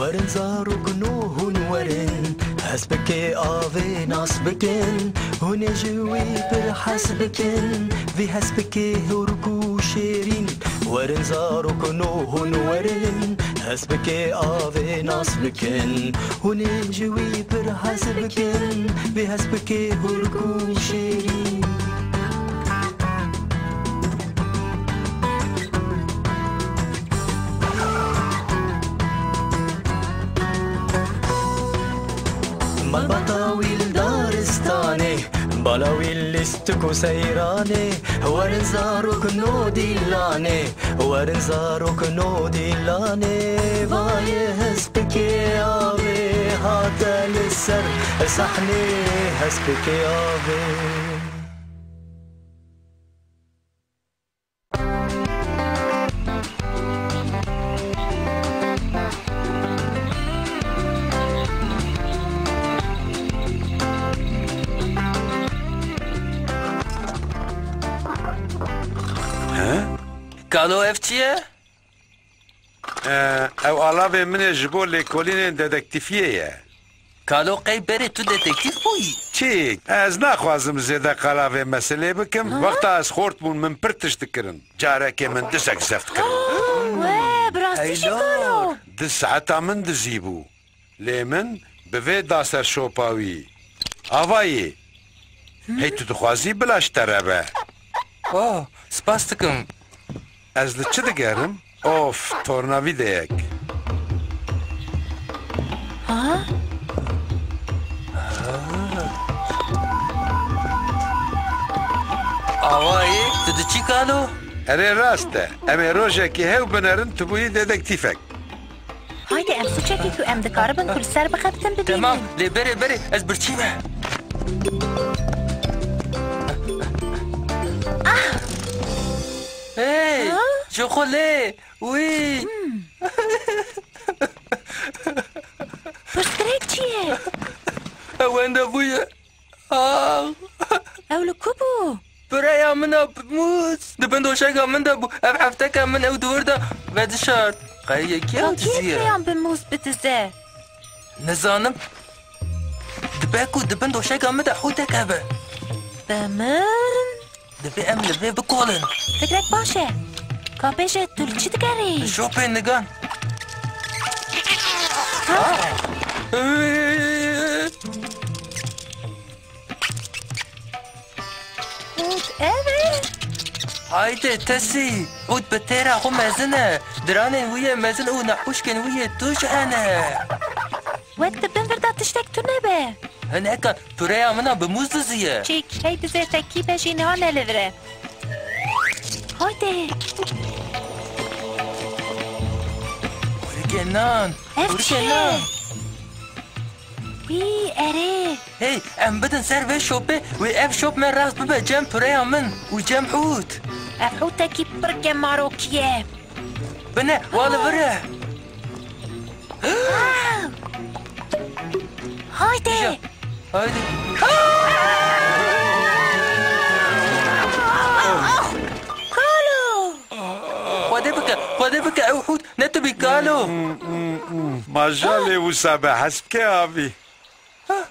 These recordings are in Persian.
ورن زاروك نوهن ورن حسبك آوي نصبكن ونجوي برحسبكن في حسبك هركو شيرين ورن زاروك نوهن ورن حسبك آوي نصبكن ونجوي برحسبكن في حسبك هركو شيرين البطاويل دارستاني بلاويل لستكو سيراني ورن زاروك نودي لاني ورن زاروك نودي لاني باي هسبكي آبي هاتا للسر صحني هسبكي آبي کالو اف چیه؟ او علاوه من جبور لیکولین ددکتیفیه کالو قی بری تو دتکتیف بویی چی؟ از نخوازم زیده قلاوه مسئله بکم وقتا از خورتمون من پرتش دکرن جاره که من دسک زفت کرن واه براستی چی کالو؟ دس عطا من دزیبو لیمن بوی داسر شوپاوی آوایی هی تو دخوازی بلاش ترابه اوه سپاس دکم از لچه دگرم؟ اوف تورناوی دیگ ها؟ آوایی تو ده چی کالو؟ اره راسته امی روژه که هیو بنرن تو بویی ددکتیفک هایده ام سوچکی که ام دکاربن کل سر بخبتن ببینن تمام لی بری از برچیمه هی شوخوله وی پرسکریک چیه؟ اوانده بویه اولو کوبو برایا منا بموز دبندو شاگا من دبو اف حفتکا من او دوردا بعد شارت قایه کیا کیه تزیره پیام به موز بتزه؟ نزانم دباكو دبندو شاگا من دا حوتکا به بمرن؟ دبی ام لبی بکولن فکرک باشه کابشه تول چی دگری؟ شوپین نگان اوه هایده تسی اود بتیرا خو مزنه درانه ویه مزن او نحوشکن ویه توش هنه وقت دبن فردا تشتک تو نبه هنکا پریا منا بموز دزیه چیک هی دزه تکی بشی نه نلوره هایده ورگنان اف چیه؟ وی اره هی ام بدن سر و شوبه و اف شوب من راست ببه جم پریا من و جم حوت افحوتکی برگ ماروکیه بنه والا بره هایده هایده کالو خواده بکه او حوت نتو بی کالو ماجاله و سبه حسب که آبی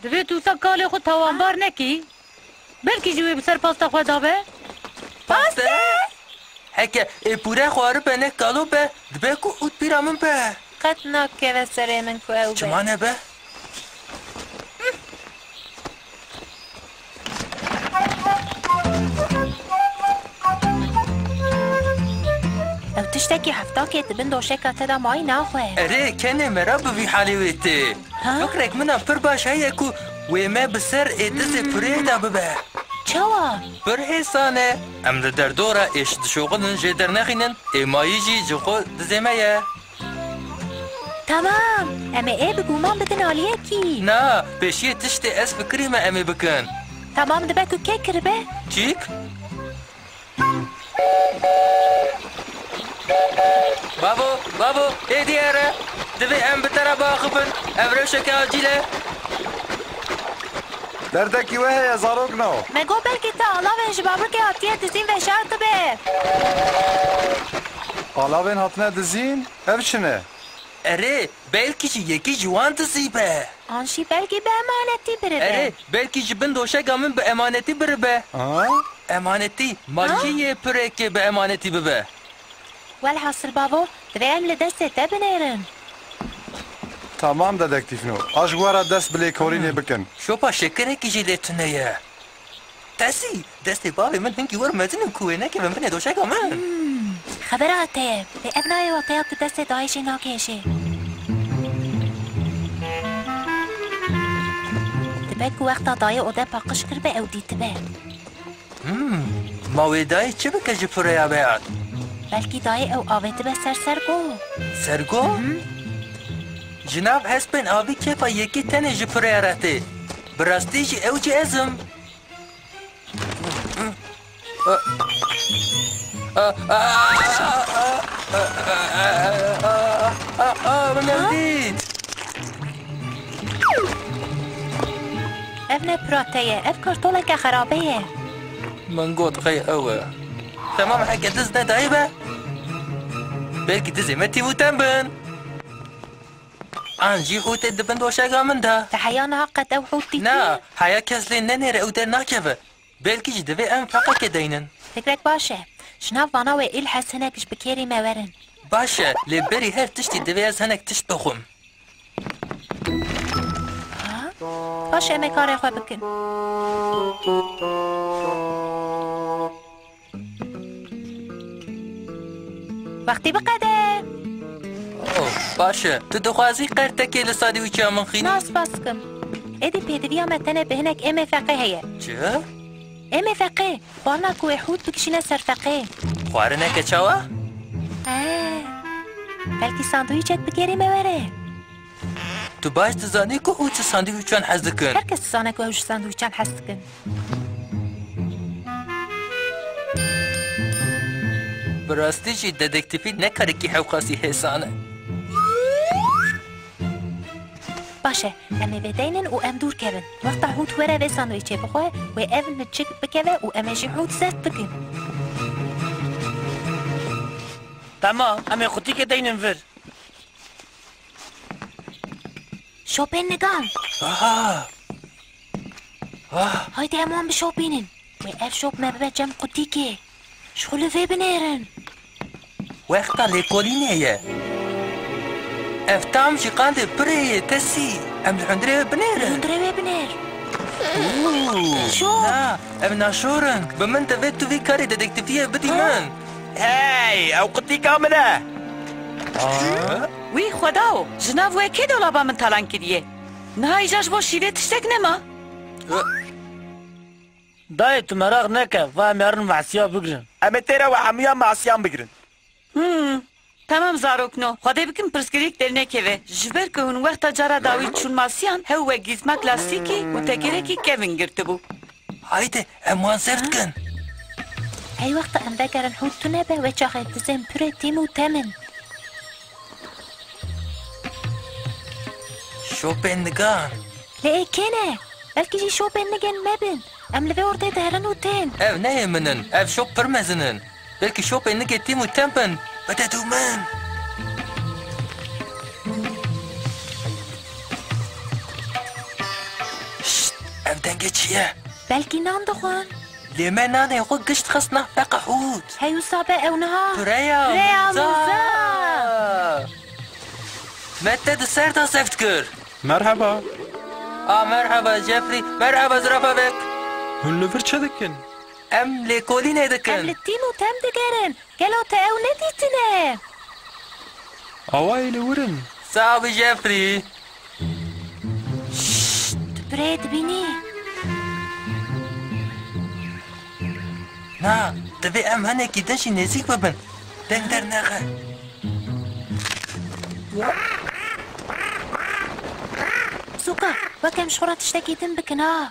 دوی تو تا کال خود توانبار نکی بلکی جوی بسر پاستا خود دابه پاسته هکه ای پوره خواره بنه کالو به دبه کو اوت پیرامن به قد ناکه و سره من کو او به چمانه به او تشتکی هفتا که دبن دوشه که تدا مای ناخوه اره کنه مرا بوی حالی ویتی فکرک منا پر باش هیه کو ویمه بسر ایدز پره دا ببه چوا؟ پر حسانه ام ده در دوره ایش دشوغلن جدر نخینن ایمایی جی جوخو دزیمه یه تمام اما ای بگو من بدن آلیه کی نه پیشی تشتی اس فکریمه امی بکن تمام دبکو که کربه چیک؟ بابو ای دیاره دبی ام بتره باخفن افروشک آجیله دردکی وه یا زاروک نو مگو بلکی تا آلا و جبابر که آتیه دزین و شرط به آلاوین هاتنه دزین؟ اف چنه؟ اره بلکی جی یکی جوان تصیبه آنشی بلکی به امانتی بره اره بلکی جی بند دوشگا من به امانتی بره به امانتی ماکیه پره که به امانتی ببه والحاصل بابا دویم لدسته تبنیرن تمام ددکتیف نو اجوارا دست بلی کورینه بکن شوپا شکره کی جی لیتونه یه تسی دست بابی من هنگی ور مزنم کوه نکه من بنه دوشگا من خبراته به ابنای واقعیت دست دایشی ناکشه تبک وقتا دای اوده پاقش کرده او دیت به ماویدای چه بکه جی پره یا بیاد بلکی دای او آویده به سرگو سرگو؟ جناب هسپن آبی کفا یکی تنه جی پره رهته براستی جی او جی ازم من ندید ابن براتيه اف كرتولك خرابيه من قوت غي اوه تمام حق دزنا دايبه بلكي دزي متي وتنبن انجي حوت الدبن دوشاقا من ده تحيانا قد او حوتي نا حيا كسلين ننير او در ناكفه بلكي جدوي ام فقا كدينن فكرك باشه شناف باناوي إل حس هناكش بكيري ما ورن باشا لبري هر تشتي دوي از هناك تشت بخم باشه امي كاري خواه بكن وقتی بقده باشه تو دخوازی قرتکی لسادی وچه من خینی؟ ناس باسكم ادي بيدريا متنه بهنك امي فقه هي چه؟ امي فقه بارنا كوي حوت بكشينا سر فقه خوارنه که چاوا؟ بلكي ساندويچت بكيري موري تو باش تزانی که او چه ساندویچان حز دکن هركس زانه كو هوش ساندويچان حسكن براستی جی ددکتیفی نکاره که حوقاسی حسانه باشه امي بدينن و ام دور كبن وقت حوت ورا في ساندويچه بخواه و ايفن نتشك بكبه و امشي حوت زرت بكن تمام امي خوتي که دینن ور شوبين نقام هايدي امان بشوبينن و اف شوب ما ببا جم قديكي شغل في بنيرن وقتا لیکولینه یه افتام جی قانده بره تسی ام لحندره بنیره هندري بنير شو؟ لا ام ناشورن بمن تفيد تو في كاري ددكتيفيه بدي من هی او قطی کامله وی خداو جناب وی که دولابا من تالان کریه نه ایجاش با شیره تشتک نما دای تو مراغ نکه و میارن معصیا بگرن اما تیره و همیا معصیان بگرن تمام زاروکنو خدای بکن پرسکریک دلنه که وی جبر که اون وقتا جارا داوید چون معصیان هو و گیزما کلاسیکی و تگیره که کوین گرته بو هایده امان زفت کن هاي وقت ام بقرن حوت تنبه و چاخه تزم پره تیمو تمن شوپن نگان لئي كينه بلكي جي شوبين نجن مبن ام لفي ورطي دهرن وتين اف نه منن اف شوب برمزنن بلكي شوپن نگه تیمو تمپن بددو من شت اف دنگه چیه؟ بلكي نان دخوان لما نانه يقول قشت خصنا بقى حوت هاي وصابة او نهار ريا مزا متى دسر دا سفت كر مرحبا مرحبا جيفري مرحبا زرافة بك هون لفر چه دکن؟ ام ليكولين ام هيدكن لتيمو تم دقرن قالو تا او نديتنا آوائي لورن صعب جيفري بريد بيني نا تبي ام هنه كي دنشي نزيك ببن دنگ در نغه سوكا وكم شورا تشتكي تم بكنا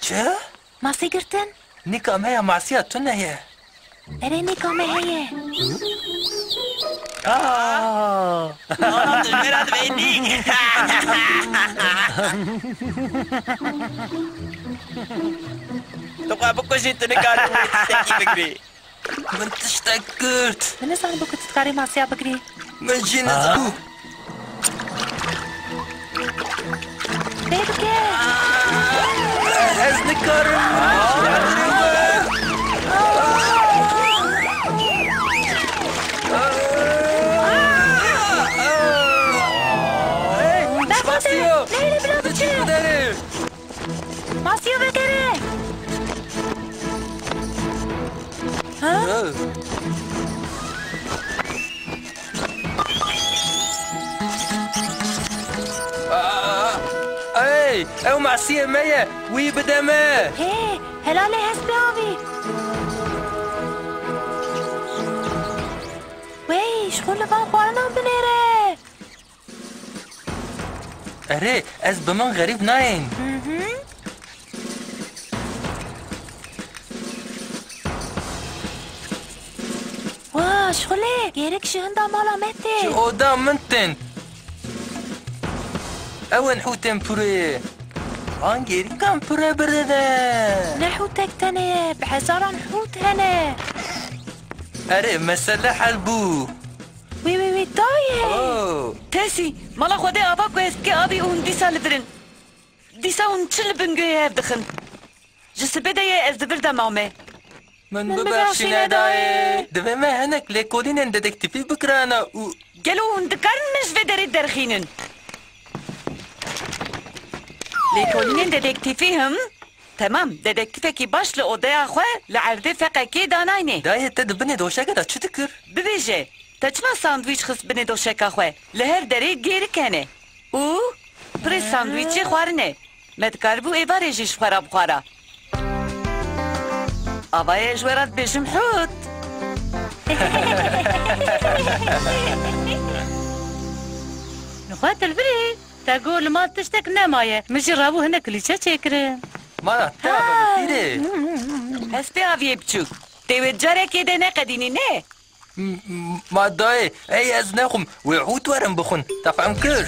چه؟ ما سيقرتن نيكا مايا معصية تنه هي اريني كامي هي آنم دلمراد بینی تو خواه بکشی تو نکاری تشتکی بگری من تشتكرت من نزان بكو تتكاري مع سيا بكري من جي نزعو Vê do que? Ez nikarim. Masio! Leyla bilo biçi! Masio vekere! Ha? Hey, ew masiyê me ye. Wî bide me. Hey, helale hesbi abi. Wey, şxul li van xwaranan binêre. Erê, ez bi min xerîb nayên. Wa, şxulê, gerek ji hinda mala me tê. Ji oda min tên. Ew in hûtên pûrê. An gerîkan pûre biride. Ne hûtek tenê, bi hezaran hût hene. Erê, mesele hel bû. Wê, dayê. Oh. تاسي مالا خودي ابا كويس كي ابي اون ديسا لبرن ديسا اون تشل بنگوي هف دخن جسبه داي از دبر دا مامه من من ببخشین ببخشین دایê. Divê me hinek lêkolînên dedektifî bikirane û قالو اون دكارن مش في دري درخينن ليكولين ديتكتيفيهم تمام ديتكتيفكي باش لأوديا خو لعرضي فقكي دانايني dayê te di binê doşeke de çi dikir? ببيجي تجمع ساندويتش خص بني دوشكا خو لهر دري غير كانه او بري ساندويتش خوارنه متكاربو ايفاري جيش خراب خورا اباي جوارات بجم حوت نخوات البري تقول ما تشتك نماية مش رابو هنا كليشة شكرا Mara te ava bifîrê. هسبي افي بچوك تيوي جارك يده نقديني نه Ma dayê, ey ez nexwim wê hût werin bixwin. Te fehm kir?